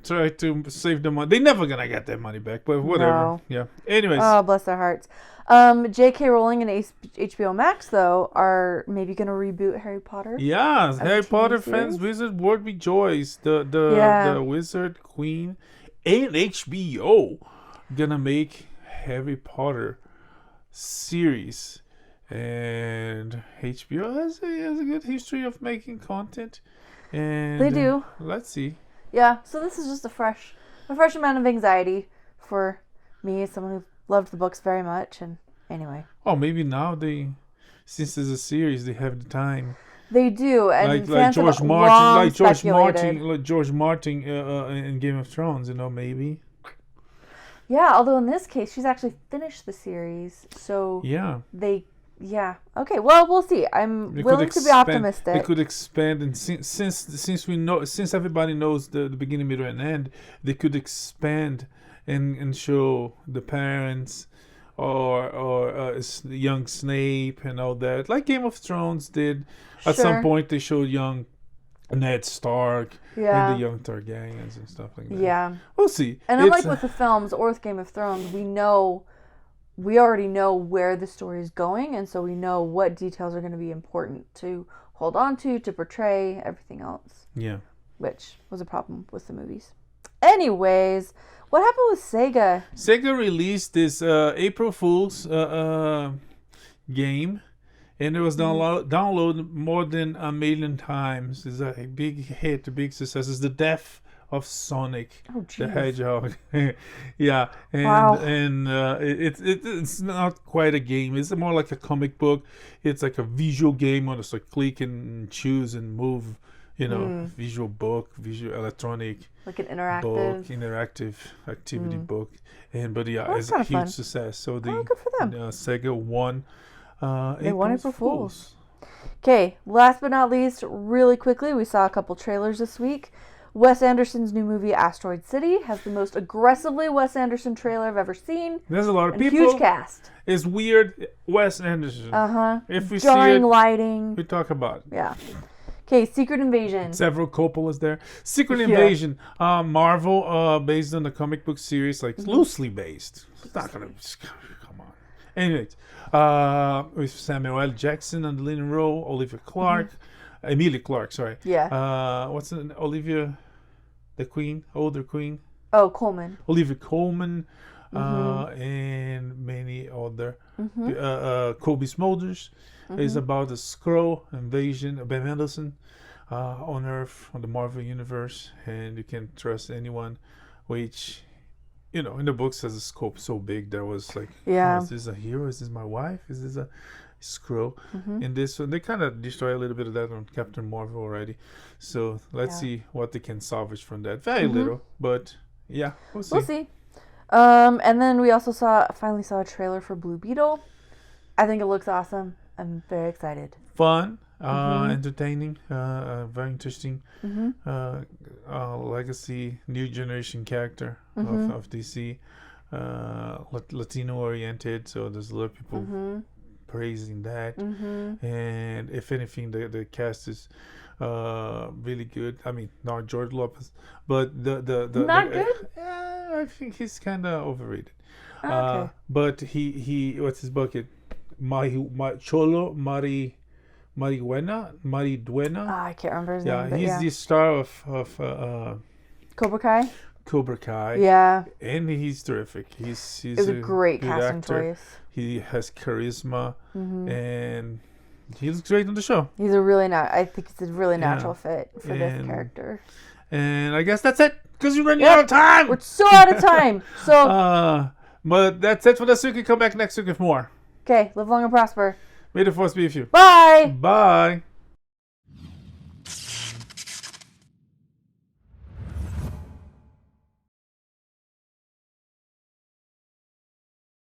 try to save the money. They're never gonna get their money back, but whatever. No. Yeah. Anyways. Oh, bless their hearts. J.K. Rowling and HBO Max, though, are maybe going to reboot Harry Potter. Yeah, Harry Potter series. fans, Wizard World rejoice. The Wizard Queen and HBO gonna make Harry Potter series. And HBO has a good history of making content. And they do. Let's see. Yeah, so this is just a fresh amount of anxiety for me as someone who loved the books very much. And anyway. Oh, maybe now since there's a series, they have the time. They do, and like George Martin in Game of Thrones, maybe. Yeah, although in this case, she's actually finished the series, so okay. Well, we'll see. I'm willing to be optimistic. They could expand, and since everybody knows the beginning, middle, and end, they could expand and show the parents or young Snape and all that, like Game of Thrones did. At some point, they showed young Ned Stark and the young Targaryens and stuff like that. Yeah, we'll see. And unlike with the films or with Game of Thrones, we already know where the story is going, and so we know what details are going to be important to hold on to portray everything else. Yeah, which was a problem with the movies. Anyways, what happened with Sega? Sega released this April Fool's game. And it was downloaded more than 1 million times. It's a big hit, a big success. It's the death of Sonic the Hedgehog. Yeah, and it's not quite a game. It's more like a comic book. It's like a visual game where it's like click and choose and move. Visual book, visual electronic, like an interactive activity book. But it's a huge success. So good for them. Sega won. They won April Fools. Okay, last but not least, really quickly, we saw a couple trailers this week. Wes Anderson's new movie, Asteroid City, has the most aggressively Wes Anderson trailer I've ever seen. There's a lot of people. Huge cast. It's weird. Wes Anderson. If we jarring see it, lighting. we talk about it. Yeah. Okay, Secret Invasion. Several Coppolas there. Secret Invasion. Marvel, based on the comic book series, loosely based. It's not gonna. Come on. Anyways. With Samuel L. Jackson and Lynn Rowe, Olivia Clarke, Emilia Clarke, sorry. Yeah. What's the Olivia, the queen, older queen? Oh, Coleman. Olivia Colman, and many other. Kobe Smulders is about the Skrull invasion of Ben Mendelsohn on Earth, on the Marvel Universe, and you can trust anyone, which... in the books has a scope so big that was like, is this a hero? Is this my wife? Is this a Skrull? In this one, they kind of destroy a little bit of that on Captain Marvel already. So let's see what they can salvage from that. Very little, but yeah, we'll see. We'll see. And then we also finally saw a trailer for Blue Beetle. I think it looks awesome. I'm very excited. Fun. Entertaining, very interesting legacy, new generation character of DC, Latino oriented, so there's a lot of people praising that, and if anything the cast is really good. I mean, not George Lopez, but the not good. I think he's kind of overrated. Okay. But he what's his bucket? Mariduena. I can't remember his name. He's the star of Cobra Kai. Yeah. And he's terrific. He's a great casting actor. choice. He has charisma and he looks great on the show. He's I think it's a really natural fit for this character. And I guess that's it, because we're running out of time. We're so out of time. So but that's it for this week. We come back next week with more. Okay, live long and prosper. May the force be with you. Bye. Bye.